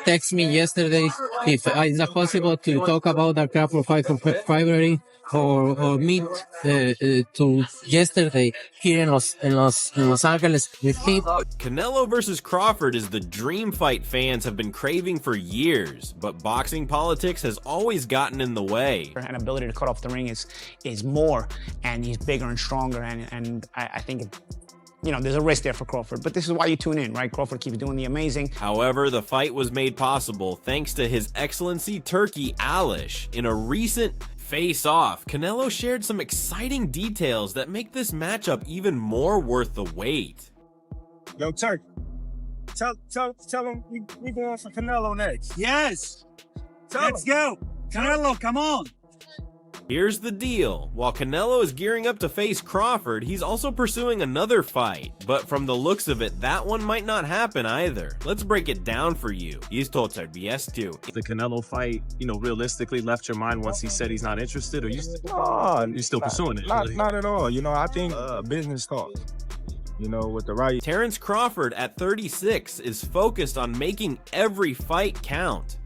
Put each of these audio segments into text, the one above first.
text me yesterday if it's not possible to talk about the Crawford fight for Rivalry or meet to yesterday here in Los Angeles with him. Canelo versus Crawford is the dream fight fans have been craving for years, but boxing politics has always gotten in the way. An ability to cut off the ring is more, and he's bigger and stronger, and I think there's a risk there for Crawford, but this is why you tune in, right? Crawford keeps doing the amazing. However, the fight was made possible thanks to His Excellency Turki Alish. In a recent face-off, Canelo shared some exciting details that make this matchup even more worth the wait. Yo, Turk, tell him we going for Canelo next. Yes, let's go. Canelo, come on. Here's the deal. While Canelo is gearing up to face Crawford, he's also pursuing another fight. But from the looks of it, that one might not happen either. Let's break it down for you. The Canelo fight, realistically left your mind once he said he's not interested, or you're still pursuing it? Not at all. I think business talk. With the right. Terence Crawford at 36 is focused on making every fight count.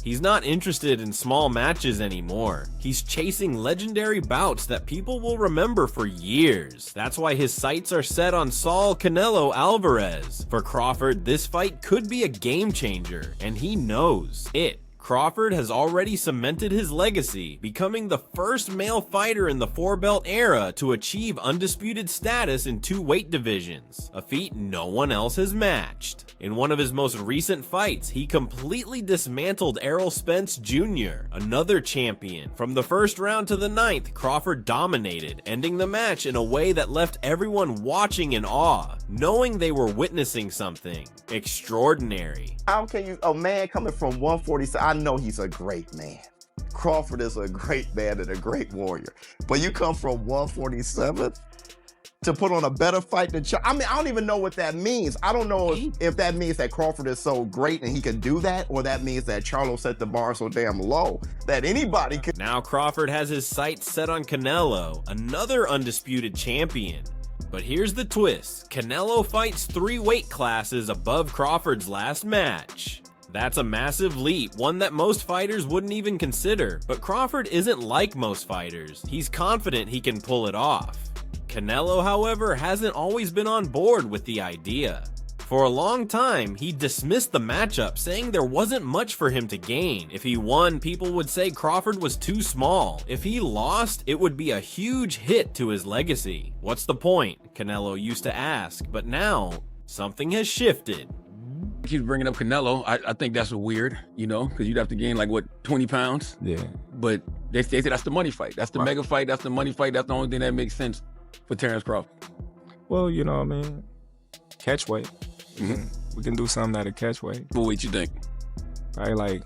He's not interested in small matches anymore. He's chasing legendary bouts that people will remember for years. That's why his sights are set on Saul Canelo Alvarez. For Crawford, this fight could be a game changer, and he knows it. Crawford has already cemented his legacy, becoming the first male fighter in the four-belt era to achieve undisputed status in 2 weight divisions, a feat no one else has matched. In one of his most recent fights, he completely dismantled Errol Spence Jr., another champion. From the first round to the 9th, Crawford dominated, ending the match in a way that left everyone watching in awe, knowing they were witnessing something extraordinary. How can a man coming from 147, I know he's a great man. Crawford is a great man and a great warrior. But you come from 147 to put on a better fight than I don't even know what that means. I don't know if that means that Crawford is so great and he can do that, or that means that Charlo set the bar so damn low that anybody can. Now Crawford has his sights set on Canelo, another undisputed champion. But here's the twist. Canelo fights 3 weight classes above Crawford's last match. That's a massive leap, one that most fighters wouldn't even consider. But Crawford isn't like most fighters. He's confident he can pull it off. Canelo, however, hasn't always been on board with the idea. For a long time, he dismissed the matchup, saying there wasn't much for him to gain. If he won, people would say Crawford was too small. If he lost, it would be a huge hit to his legacy. What's the point? Canelo used to ask, but now something has shifted. Keeps bringing up Canelo. I think that's weird, because you'd have to gain 20 pounds. Yeah. But they say that's the money fight. That's the mega fight. That's the money fight. That's the only thing that makes sense for Terence Crawford. Well, catch weight. We can do something at a catch weight. What weight you think? Probably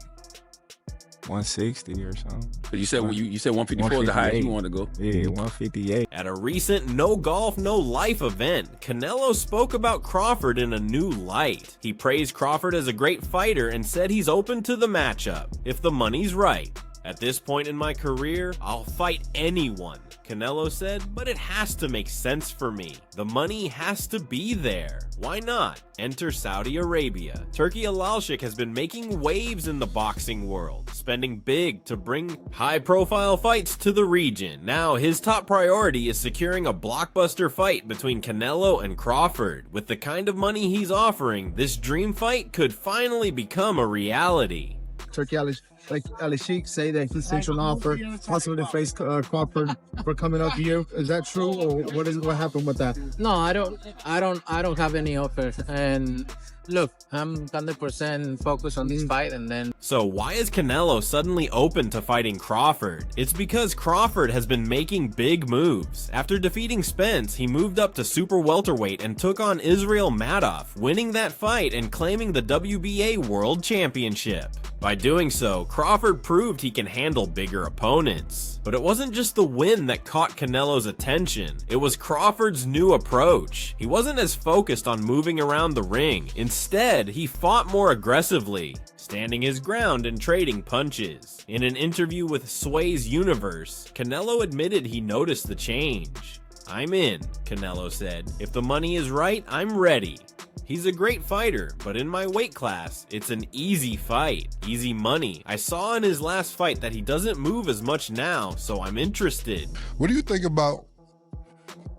160 or something. But you said 154 is the highest you want to go. Yeah, 158. At a recent No Golf, No Life event, Canelo spoke about Crawford in a new light. He praised Crawford as a great fighter and said he's open to the matchup, if the money's right. At this point in my career, I'll fight anyone, Canelo said, but it has to make sense for me. The money has to be there. Why not? Enter Saudi Arabia. Turki Alish has been making waves in the boxing world, spending big to bring high-profile fights to the region. Now, his top priority is securing a blockbuster fight between Canelo and Crawford. With the kind of money he's offering, this dream fight could finally become a reality. Turki Alish, like Ali Sheikh, say that he's sent you an offer, possibly to face Crawford for coming up here. Is that true, or what happened with that? No, I don't have any offers. And look, I'm 100% focused on this fight, and then. So why is Canelo suddenly open to fighting Crawford? It's because Crawford has been making big moves. After defeating Spence, he moved up to super welterweight and took on Israel Madoff, winning that fight and claiming the WBA World Championship. By doing so, Crawford proved he can handle bigger opponents. But it wasn't just the win that caught Canelo's attention. It was Crawford's new approach. He wasn't as focused on moving around the ring. Instead, he fought more aggressively, standing his ground and trading punches. In an interview with Sway's Universe, Canelo admitted he noticed the change. "I'm in," Canelo said. "If the money is right, I'm ready." He's a great fighter, but in my weight class, it's an easy fight, easy money. I saw in his last fight that he doesn't move as much now, so I'm interested. What do you think about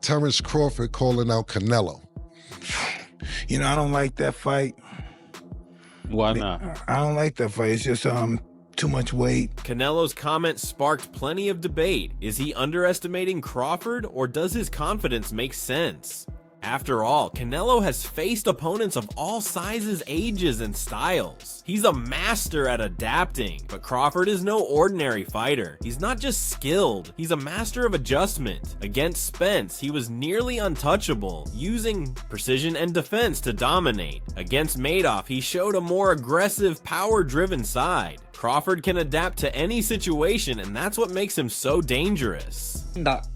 Terence Crawford calling out Canelo? You know, I don't like that fight. Why not? I don't like that fight. It's just too much weight. Canelo's comment sparked plenty of debate. Is he underestimating Crawford, or does his confidence make sense? After all, Canelo has faced opponents of all sizes, ages, and styles. He's a master at adapting, but Crawford is no ordinary fighter. He's not just skilled, he's a master of adjustment. Against Spence, he was nearly untouchable, using precision and defense to dominate. Against Madoff, he showed a more aggressive, power-driven side. Crawford can adapt to any situation, and that's what makes him so dangerous. That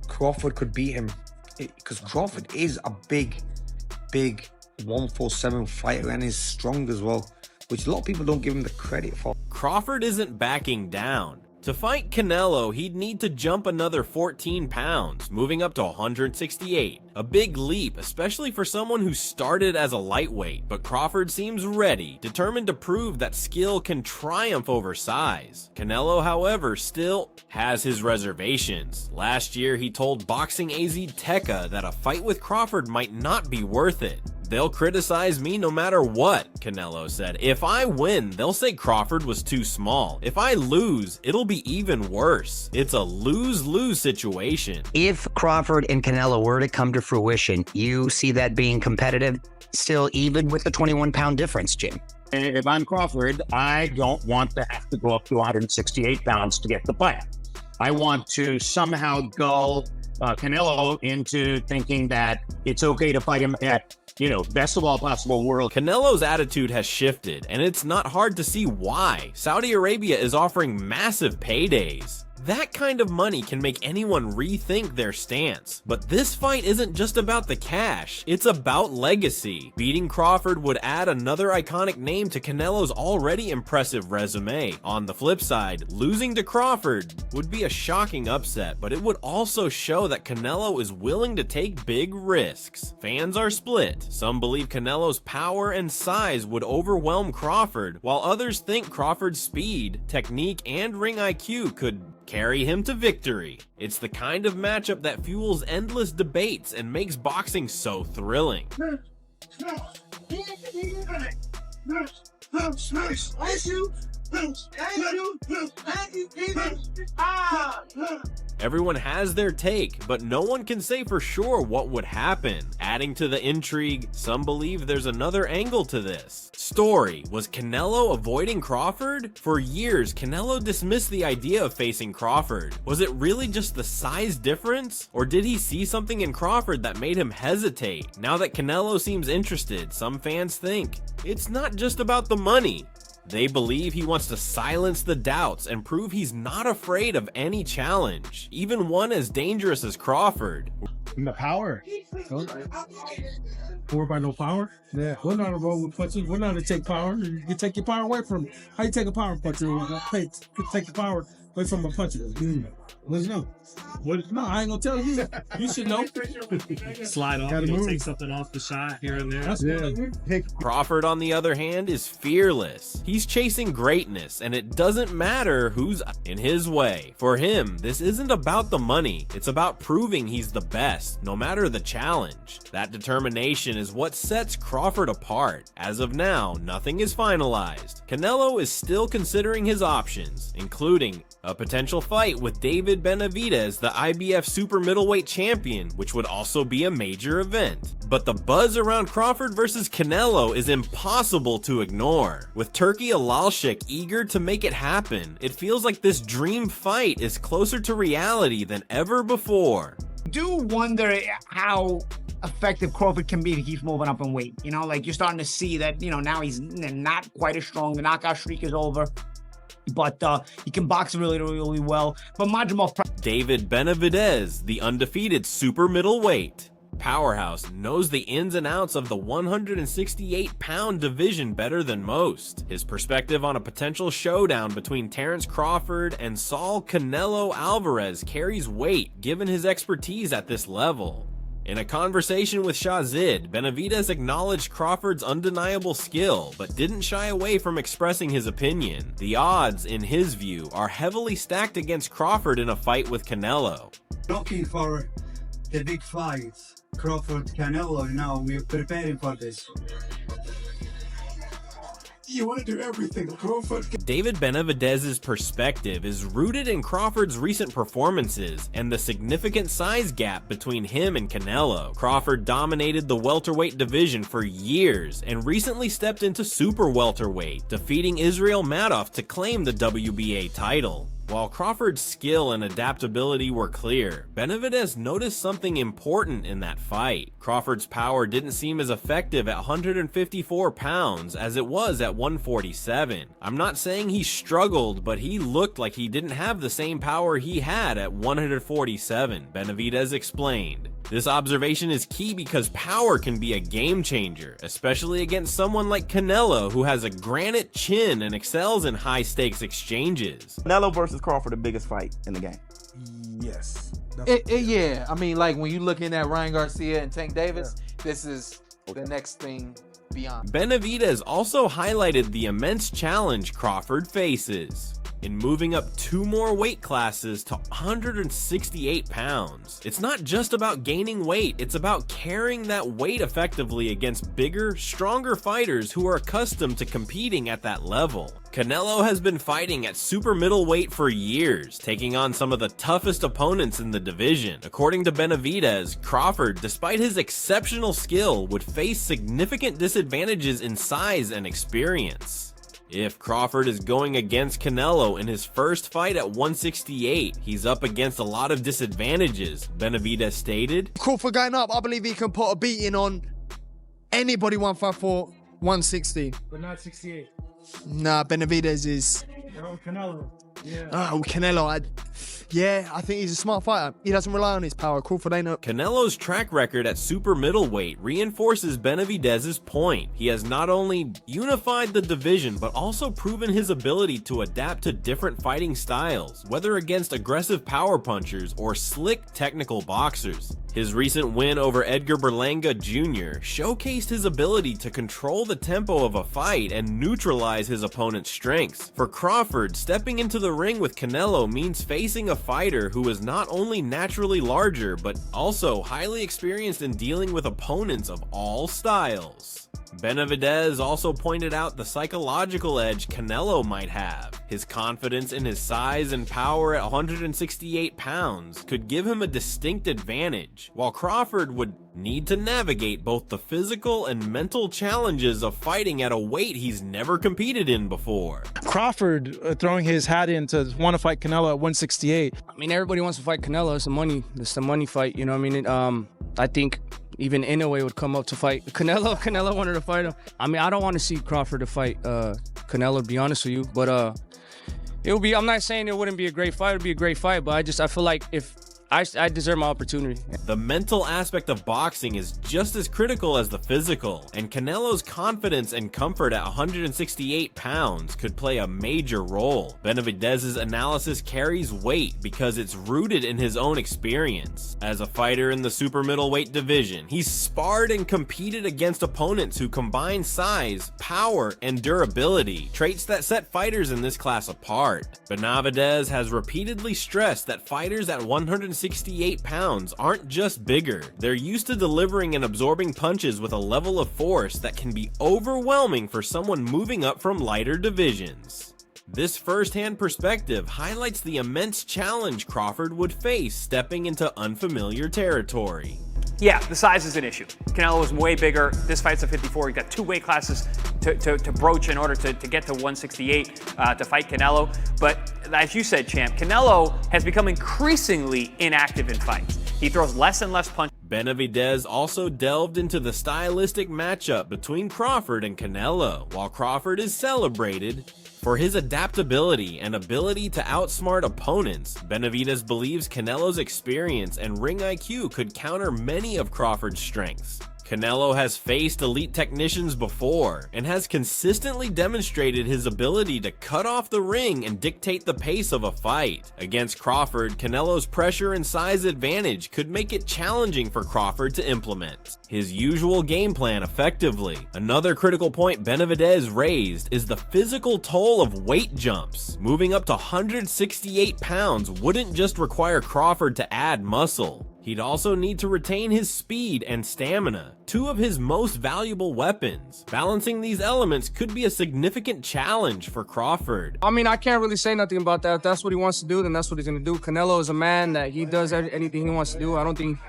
Crawford could beat him, because Crawford is a big 147 fighter and is strong as well, which a lot of people don't give him the credit for. Crawford isn't backing down. To fight Canelo, he'd need to jump another 14 pounds, moving up to 168. A big leap, especially for someone who started as a lightweight, but Crawford seems ready, determined to prove that skill can triumph over size. Canelo, however, still has his reservations. Last year, he told Boxing AZ Tekka that a fight with Crawford might not be worth it. They'll criticize me no matter what, Canelo said. If I win, they'll say Crawford was too small. If I lose, it'll be even worse. It's a lose-lose situation. If Crawford and Canelo were to come to fruition, you see that being competitive still, even with the 21-pound difference, Jim? If I'm Crawford, I don't want to have to go up to 168 pounds to get the fight. I want to somehow gull Canelo into thinking that it's okay to fight him at, best of all possible world. Canelo's attitude has shifted, and it's not hard to see why. Saudi Arabia is offering massive paydays. That kind of money can make anyone rethink their stance. But this fight isn't just about the cash, it's about legacy. Beating Crawford would add another iconic name to Canelo's already impressive resume. On the flip side, losing to Crawford would be a shocking upset, but it would also show that Canelo is willing to take big risks. Fans are split. Some believe Canelo's power and size would overwhelm Crawford, while others think Crawford's speed, technique, and ring IQ could carry him to victory. It's the kind of matchup that fuels endless debates and makes boxing so thrilling. Everyone has their take, but no one can say for sure what would happen. Adding to the intrigue, some believe there's another angle to this. Story: was Canelo avoiding Crawford? For years, Canelo dismissed the idea of facing Crawford. Was it really just the size difference? Or did he see something in Crawford that made him hesitate? Now that Canelo seems interested, some fans think it's not just about the money. They believe he wants to silence the doubts and prove he's not afraid of any challenge, even one as dangerous as Crawford. The power. Power by no power? Yeah. We're not a roll with punches. We're not to take power. You can take your power away from me. How you take a power puncher? Take the power away from a puncher. Let's know. No, I ain't gonna tell you. You should know. Slide off, take something off the shot here and there. That's Crawford, on the other hand, is fearless. He's chasing greatness, and it doesn't matter who's in his way. For him, this isn't about the money. It's about proving he's the best, no matter the challenge. That determination is what sets Crawford apart. As of now, nothing is finalized. Canelo is still considering his options, including a potential fight with David Benavidez, the IBF super middleweight champion, which would also be a major event. But the buzz around Crawford versus Canelo is impossible to ignore. With Turki Alalshik eager to make it happen, it feels like this dream fight is closer to reality than ever before. Do wonder how effective Crawford can be if he keeps moving up in weight. Like you're starting to see that, now he's not quite as strong. The knockout streak is over. But he can box really, really well. But Majimov... David Benavidez, the undefeated super middleweight powerhouse, knows the ins and outs of the 168-pound division better than most. His perspective on a potential showdown between Terence Crawford and Saul Canelo Alvarez carries weight given his expertise at this level. In a conversation with Shazid, Benavidez acknowledged Crawford's undeniable skill, but didn't shy away from expressing his opinion. The odds, in his view, are heavily stacked against Crawford in a fight with Canelo. Looking for the big fights, Crawford, Canelo, now we're preparing for this. You want to do everything, Crawford. David Benavidez's perspective is rooted in Crawford's recent performances and the significant size gap between him and Canelo. Crawford dominated the welterweight division for years and recently stepped into super welterweight, defeating Israel Madoff to claim the WBA title. While Crawford's skill and adaptability were clear, Benavidez noticed something important in that fight. Crawford's power didn't seem as effective at 154 pounds as it was at 147. I'm not saying he struggled, but he looked like he didn't have the same power he had at 147, Benavidez explained. This observation is key because power can be a game changer, especially against someone like Canelo, who has a granite chin and excels in high-stakes exchanges. Canelo versus Crawford, the biggest fight in the game. Yes. Yeah, I mean, like when you're looking at Ryan Garcia and Tank Davis, this is the next thing beyond. Benavidez also highlighted the immense challenge Crawford faces in moving up 2 more weight classes to 168 pounds. It's not just about gaining weight, it's about carrying that weight effectively against bigger, stronger fighters who are accustomed to competing at that level. Canelo has been fighting at super middleweight for years, taking on some of the toughest opponents in the division. According to Benavidez, Crawford, despite his exceptional skill, would face significant disadvantages in size and experience. If Crawford is going against Canelo in his first fight at 168, he's up against a lot of disadvantages, Benavidez stated. Crawford going up, I believe he can put a beating on anybody 154, 160. But not 68. Nah, Benavidez is... Oh, Canelo. Yeah. Oh, Canelo. I think he's a smart fighter. He doesn't rely on his power. Crawford ain't up. Canelo's track record at super middleweight reinforces Benavidez's point. He has not only unified the division, but also proven his ability to adapt to different fighting styles, whether against aggressive power punchers or slick technical boxers. His recent win over Edgar Berlanga Jr. showcased his ability to control the tempo of a fight and neutralize his opponent's strengths. For Crawford, stepping into the ring with Canelo means facing a fighter who is not only naturally larger, but also highly experienced in dealing with opponents of all styles. Benavidez also pointed out the psychological edge Canelo might have. His confidence in his size and power at 168 pounds could give him a distinct advantage, while Crawford would need to navigate both the physical and mental challenges of fighting at a weight he's never competed in before. Crawford throwing his hat in to want to fight Canelo at 168. I mean, everybody wants to fight Canelo. It's the money fight, you know what I mean? I think even Inoue would come up to fight Canelo. Canelo wanted to fight him. I mean, I don't want to see Crawford to fight Canelo, to be honest with you. But it would be, I'm not saying it wouldn't be a great fight. It would be a great fight. But I feel like if I deserve my opportunity. The mental aspect of boxing is just as critical as the physical, and Canelo's confidence and comfort at 168 pounds could play a major role. Benavidez's analysis carries weight because it's rooted in his own experience. As a fighter in the super middleweight division, he's sparred and competed against opponents who combine size, power, and durability, traits that set fighters in this class apart. Benavidez has repeatedly stressed that fighters at 168 pounds aren't just bigger, they're used to delivering and absorbing punches with a level of force that can be overwhelming for someone moving up from lighter divisions. This first-hand perspective highlights the immense challenge Crawford would face stepping into unfamiliar territory. Yeah, the size is an issue. Canelo is way bigger. This fight's a 54. He's got 2 weight classes to broach in order to get to 168 to fight Canelo. But as you said, champ, Canelo has become increasingly inactive in fights. He throws less and less punches. Benavidez also delved into the stylistic matchup between Crawford and Canelo. While Crawford is celebrated for his adaptability and ability to outsmart opponents, Benavidez believes Canelo's experience and ring IQ could counter many of Crawford's strengths. Canelo has faced elite technicians before and has consistently demonstrated his ability to cut off the ring and dictate the pace of a fight. Against Crawford, Canelo's pressure and size advantage could make it challenging for Crawford to implement his usual game plan effectively. Another critical point Benavidez raised is the physical toll of weight jumps. Moving up to 168 pounds wouldn't just require Crawford to add muscle. He'd also need to retain his speed and stamina, two of his most valuable weapons. Balancing these elements could be a significant challenge for Crawford. I mean, I can't really say nothing about that. If that's what he wants to do, then that's what he's going to do. Canelo is a man that he does anything he wants to do. I don't think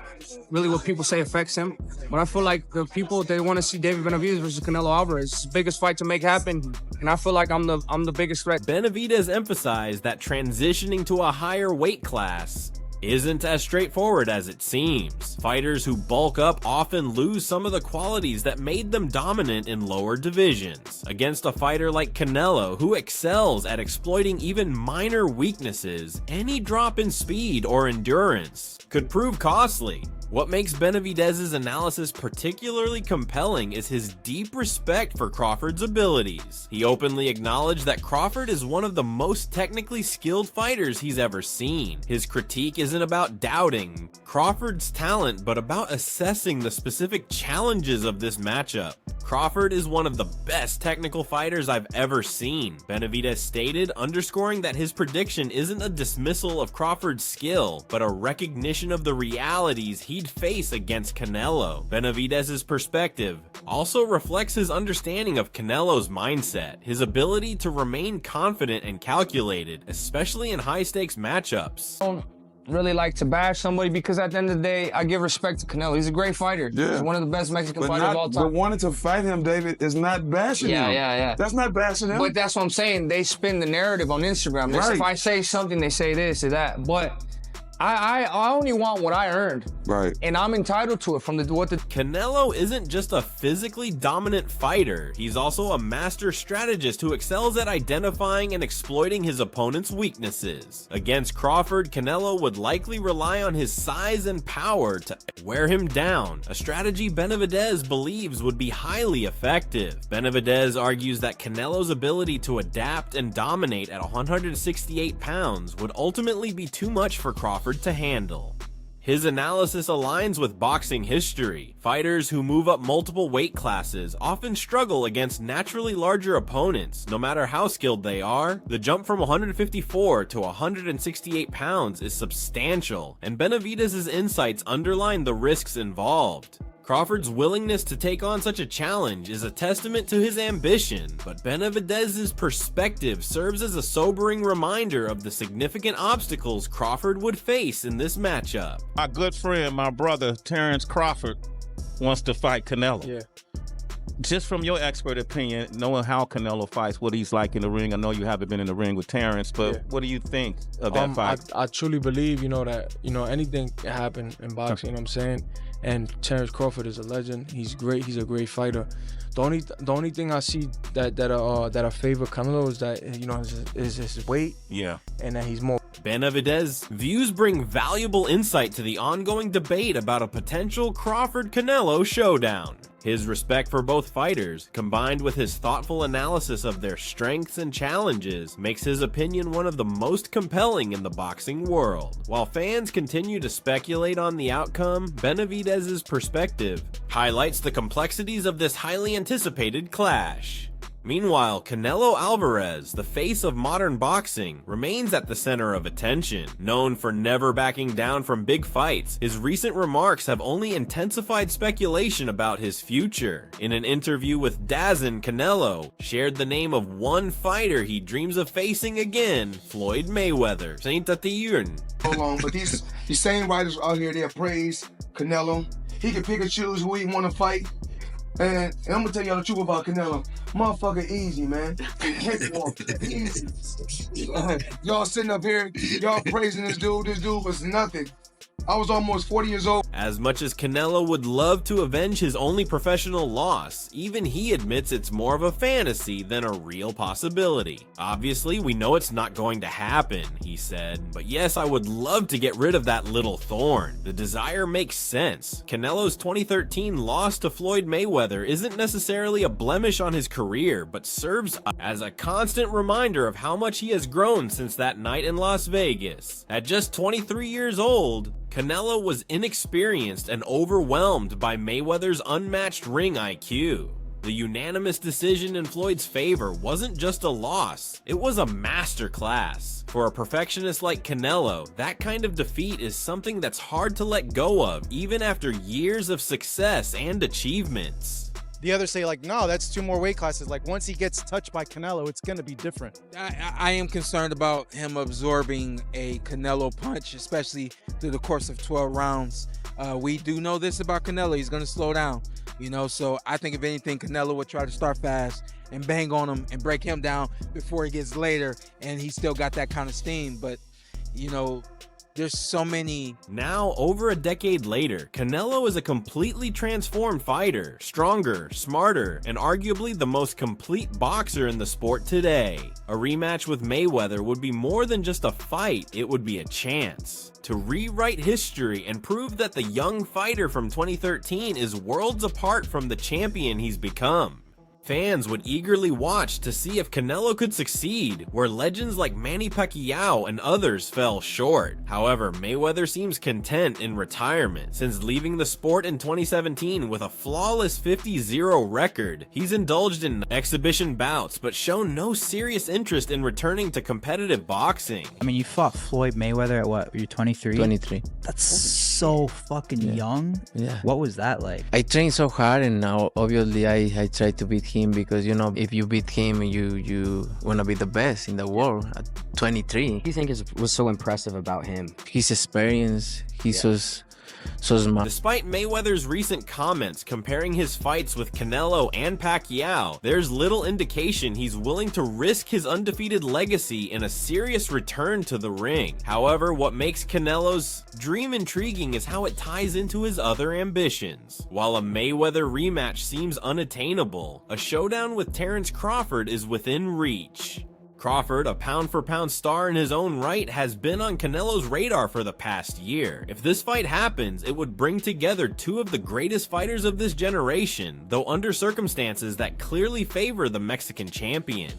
really what people say affects him. But I feel like the people, they want to see David Benavidez versus Canelo Alvarez. It's the biggest fight to make happen, and I feel like I'm the biggest threat. Benavidez emphasized that transitioning to a higher weight class isn't as straightforward as it seems. Fighters who bulk up often lose some of the qualities that made them dominant in lower divisions. Against a fighter like Canelo, who excels at exploiting even minor weaknesses, any drop in speed or endurance could prove costly. What makes Benavidez's analysis particularly compelling is his deep respect for Crawford's abilities. He openly acknowledged that Crawford is one of the most technically skilled fighters he's ever seen. His critique isn't about doubting Crawford's talent, but about assessing the specific challenges of this matchup. Crawford is one of the best technical fighters I've ever seen, Benavidez stated, underscoring that his prediction isn't a dismissal of Crawford's skill, but a recognition of the realities he'd face against Canelo. Benavidez's perspective also reflects his understanding of Canelo's mindset, his ability to remain confident and calculated, especially in high-stakes matchups. Really like to bash somebody because at the end of the day, I give respect to Canelo. He's a great fighter. Yeah. He's one of the best Mexican fighters of all time. But wanting to fight him, David, is not bashing him. Yeah. That's not bashing him. But that's what I'm saying. They spin the narrative on Instagram. Right. If I say something, they say this or that. But I only want what I earned. Right. And I'm entitled to it from what the... Canelo isn't just a physically dominant fighter. He's also a master strategist who excels at identifying and exploiting his opponent's weaknesses. Against Crawford, Canelo would likely rely on his size and power to wear him down, a strategy Benavidez believes would be highly effective. Benavidez argues that Canelo's ability to adapt and dominate at 168 pounds would ultimately be too much for Crawford to handle. His analysis aligns with boxing history. Fighters who move up multiple weight classes often struggle against naturally larger opponents, no matter how skilled they are. The jump from 154 to 168 pounds is substantial, and Benavidez's insights underline the risks involved. Crawford's willingness to take on such a challenge is a testament to his ambition, but Benavidez's perspective serves as a sobering reminder of the significant obstacles Crawford would face in this matchup. My good friend, my brother, Terence Crawford, wants to fight Canelo. Yeah. Just from your expert opinion, knowing how Canelo fights, what he's like in the ring, I know you haven't been in the ring with Terence, but what do you think of that fight? I truly believe, that, anything can happen in boxing, you know what I'm saying? And Terence Crawford is a legend. He's great. He's a great fighter. The only thing I see that I favor Canelo is that is his weight. Yeah. And that he's more. Benavidez's views bring valuable insight to the ongoing debate about a potential Crawford-Canelo showdown. His respect for both fighters, combined with his thoughtful analysis of their strengths and challenges, makes his opinion one of the most compelling in the boxing world. While fans continue to speculate on the outcome, Benavidez's perspective highlights the complexities of this highly anticipated clash. Meanwhile, Canelo Alvarez, the face of modern boxing, remains at the center of attention. Known for never backing down from big fights, his recent remarks have only intensified speculation about his future. In an interview with DAZN, Canelo shared the name of one fighter he dreams of facing again, Floyd Mayweather. Hold on, but these same writers out here, they praise Canelo. He can pick and choose who he want to fight. And I'm gonna tell y'all the truth about Canelo. Motherfucker easy, man. Easy. Y'all sitting up here, y'all praising this dude. This dude was nothing. I was almost 40 years old. As much as Canelo would love to avenge his only professional loss, even he admits it's more of a fantasy than a real possibility. Obviously, we know it's not going to happen, he said, but yes, I would love to get rid of that little thorn. The desire makes sense. Canelo's 2013 loss to Floyd Mayweather isn't necessarily a blemish on his career, but serves as a constant reminder of how much he has grown since that night in Las Vegas. At just 23 years old, Canelo was inexperienced and overwhelmed by Mayweather's unmatched ring IQ. The unanimous decision in Floyd's favor wasn't just a loss, it was a masterclass. For a perfectionist like Canelo, that kind of defeat is something that's hard to let go of, even after years of success and achievements. The others say, like, no, that's 2 more weight classes. Like, once he gets touched by Canelo, it's going to be different. I am concerned about him absorbing a Canelo punch, especially through the course of 12 rounds. We do know this about Canelo. He's going to slow down, you know, so I think if anything, Canelo would try to start fast and bang on him and break him down before he gets later, and he's still got that kind of steam. But, you know, there's so many. Now, over a decade later, Canelo is a completely transformed fighter, stronger, smarter, and arguably the most complete boxer in the sport today. A rematch with Mayweather would be more than just a fight, it would be a chance to rewrite history and prove that the young fighter from 2013 is worlds apart from the champion he's become. Fans would eagerly watch to see if Canelo could succeed, where legends like Manny Pacquiao and others fell short. However, Mayweather seems content in retirement. Since leaving the sport in 2017 with a flawless 50-0 record, he's indulged in exhibition bouts but shown no serious interest in returning to competitive boxing. I mean, you fought Floyd Mayweather at what? You're 23? 23. That's so fucking young. Yeah. What was that like? I trained so hard, and now obviously I tried to beat him, because, you know, if you beat him, you want to be the best in the world at 23. What do you think was so impressive about him? His experience, he's so smart. Despite Mayweather's recent comments comparing his fights with Canelo and Pacquiao, there's little indication he's willing to risk his undefeated legacy in a serious return to the ring. However, what makes Canelo's dream intriguing is how it ties into his other ambitions. While a Mayweather rematch seems unattainable, a showdown with Terence Crawford is within reach. Crawford, a pound-for-pound star in his own right, has been on Canelo's radar for the past year. If this fight happens, it would bring together 2 of the greatest fighters of this generation, though under circumstances that clearly favor the Mexican champion.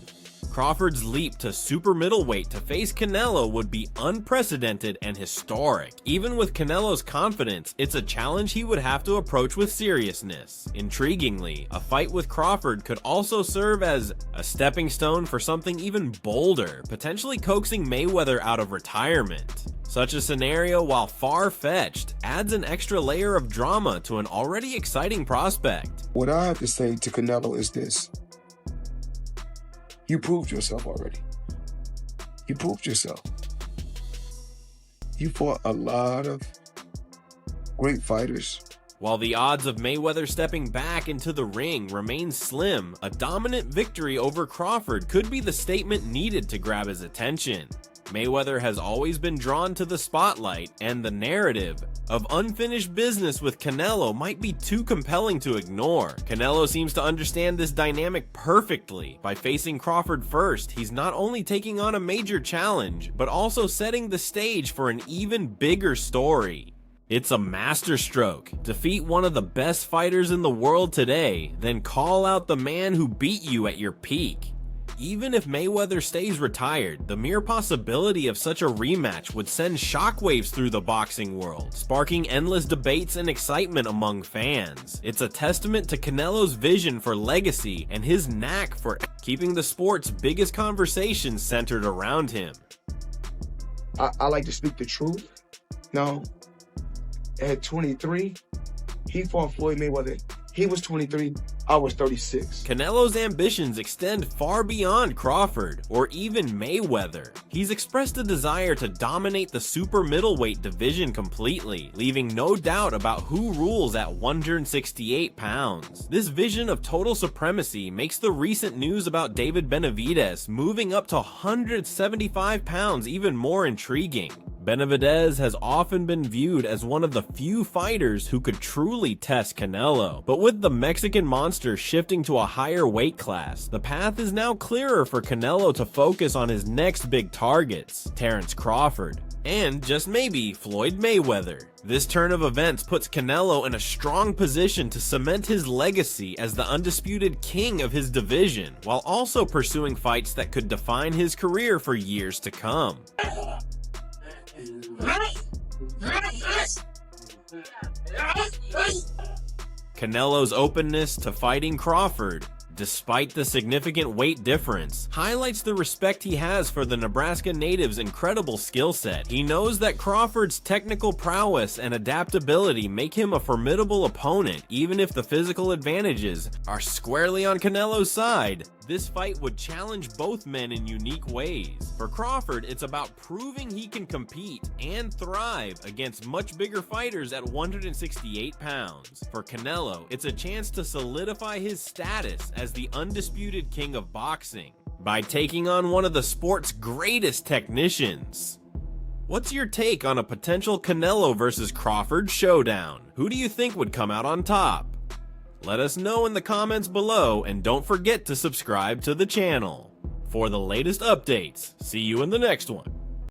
Crawford's leap to super middleweight to face Canelo would be unprecedented and historic. Even with Canelo's confidence, it's a challenge he would have to approach with seriousness. Intriguingly, a fight with Crawford could also serve as a stepping stone for something even bolder, potentially coaxing Mayweather out of retirement. Such a scenario, while far-fetched, adds an extra layer of drama to an already exciting prospect. What I have to say to Canelo is this. You proved yourself already. You proved yourself. You fought a lot of great fighters. While the odds of Mayweather stepping back into the ring remain slim, a dominant victory over Crawford could be the statement needed to grab his attention. Mayweather has always been drawn to the spotlight, and the narrative of unfinished business with Canelo might be too compelling to ignore. Canelo seems to understand this dynamic perfectly. By facing Crawford first, he's not only taking on a major challenge, but also setting the stage for an even bigger story. It's a masterstroke. Defeat one of the best fighters in the world today, then call out the man who beat you at your peak. Even if Mayweather stays retired, the mere possibility of such a rematch would send shockwaves through the boxing world, sparking endless debates and excitement among fans. It's a testament to Canelo's vision for legacy and his knack for keeping the sport's biggest conversations centered around him. I like to speak the truth. No, at 23, he fought Floyd Mayweather. He was 23, I was 36. Canelo's ambitions extend far beyond Crawford or even Mayweather. He's expressed a desire to dominate the super middleweight division completely, leaving no doubt about who rules at 168 pounds. This vision of total supremacy makes the recent news about David Benavidez moving up to 175 pounds even more intriguing. Benavidez has often been viewed as one of the few fighters who could truly test Canelo, but with the Mexican monster shifting to a higher weight class, the path is now clearer for Canelo to focus on his next big targets, Terence Crawford, and just maybe Floyd Mayweather. This turn of events puts Canelo in a strong position to cement his legacy as the undisputed king of his division, while also pursuing fights that could define his career for years to come. Canelo's openness to fighting Crawford, despite the significant weight difference, highlights the respect he has for the Nebraska native's incredible skill set. He knows that Crawford's technical prowess and adaptability make him a formidable opponent, even if the physical advantages are squarely on Canelo's side. This fight would challenge both men in unique ways. For Crawford, it's about proving he can compete and thrive against much bigger fighters at 168 pounds. For Canelo, it's a chance to solidify his status as the undisputed king of boxing by taking on one of the sport's greatest technicians. What's your take on a potential Canelo versus Crawford showdown? Who do you think would come out on top? Let us know in the comments below, and don't forget to subscribe to the channel for the latest updates. See you in the next one.